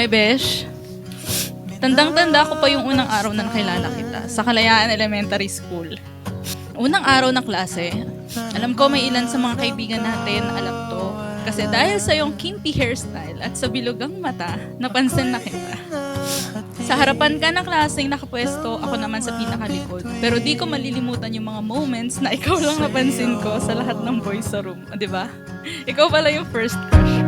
Ay, Besh. Tandang-tanda ko pa yung unang araw na nakilala kita sa Kalayaan Elementary School. Unang araw ng klase, alam ko may ilan sa mga kaibigan natin alam to. Kasi dahil sa yung kimpy hairstyle at sa bilugang mata, napansin na kita. Sa harapan ka ng klaseng nakapwesto, ako naman sa pinakalikod. Pero di ko malilimutan yung mga moments na ikaw lang napansin ko sa lahat ng boys sa room. Di ba? Ikaw pala yung first crush.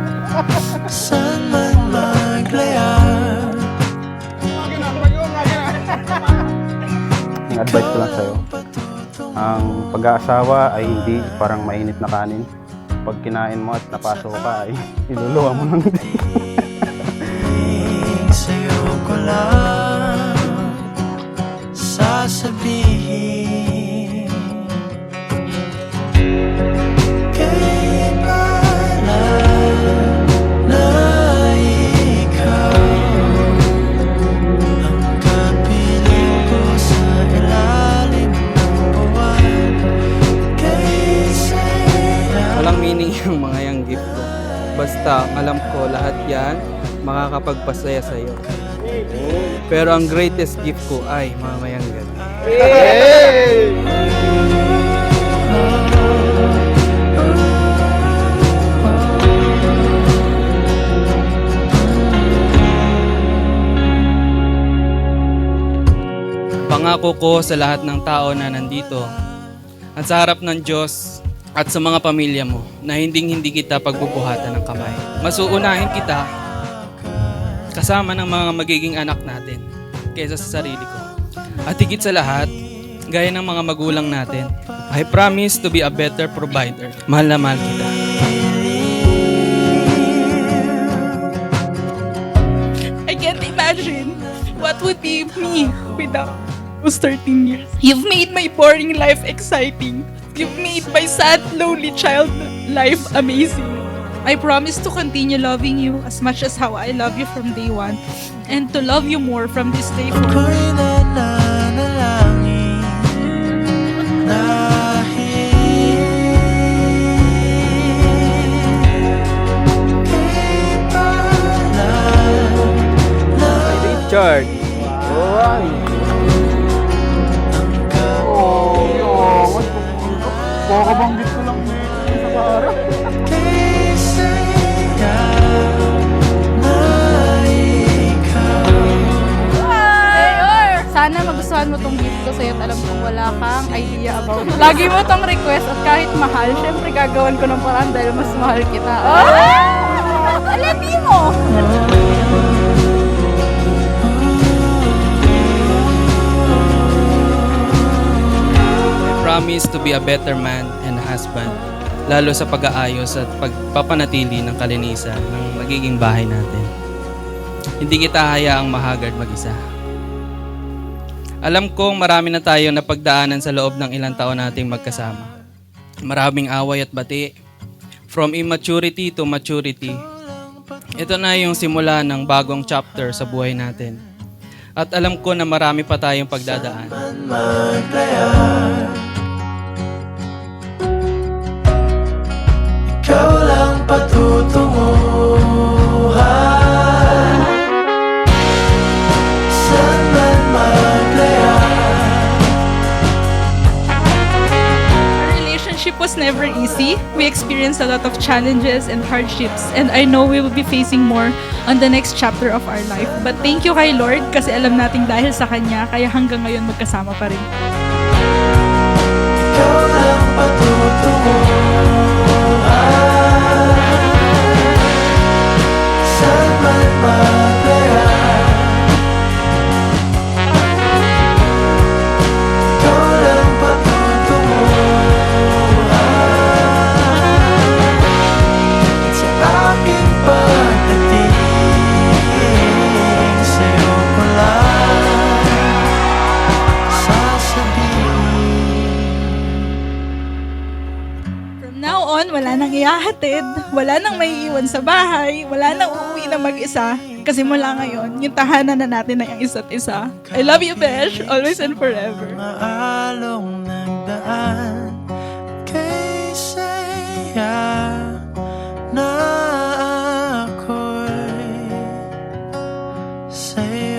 Saan man maglayar. Ang advice ko lang sa'yo, ang pag-aasawa ay hindi parang mainit na kanin. Pag kinain mo at napasok ka ay iluluwa mo ng Sa'yo ko lang sasabihin. Kailangan na ikaw ang kapiling ko sa ilalim ng buwan. Kay saya. Walang meaning yung mga yung gift ko. Basta alam ko lahat yan makakapagpasaya sa'yo. Pero ang greatest gift ko ay mamayang gabi. Pangako ko sa lahat ng tao na nandito at sa harap ng Diyos at sa mga pamilya mo na hindi kita pagbubuhatan ng kamay. Mas uunahin kita kasama ng mga magiging anak natin kaysa sa sarili ko. At higit sa lahat, gaya ng mga magulang natin, I promise to be a better provider. Mahal na mahal kita. I can't imagine what would be me without those 13 years. You've made my boring life exciting. You've made my sad, lonely child life amazing. I promise to continue loving you as much as how I love you from day one and to love you more from this day forward. Ako'y nananalangin Richard! Kakabanggit ko lang sa para. Sana magustuhan mo tong gift ko sa'yo at alam kong wala kang idea about it. Lagi mo tong request at kahit mahal, syempre gagawan ko ng paraan dahil mas mahal kita. Alabi mo! Promise to be a better man and husband, lalo sa pag-aayos at pagpapanatili ng kalinisan ng magiging bahay natin. Hindi kita hayaang mahagard mag-isa. Alam kong marami na tayo na pagdaanan sa loob ng ilang taon nating magkasama. Maraming away at bati, from immaturity to maturity. Ito na yung simula ng bagong chapter sa buhay natin. At alam ko na marami pa tayong pagdadaan. maglayar. Ikaw lang patutunguhan. Saan man maglayar. Our relationship was never easy. We experienced a lot of challenges and hardships, and I know we will be facing more on the next chapter of our life. But thank you kay Lord kasi alam nating dahil sa Kanya, kaya hanggang ngayon magkasama pa rin. Ikaw lang patutunguhan. Saan man maglayar. Ikaw lang patutunguhan. Sa aking pagdating, sa'yo ko lang sasabihin. From now on, wala nang ihahatid, wala nang maiiwan sa bahay, wala nang uuwi na mag-isa. Kasi mula ngayon, yung tahanan na natin ay ang isa't isa. I love you, Besh, always and forever. Mga along nagdaan kay saya na ako'y sa'yo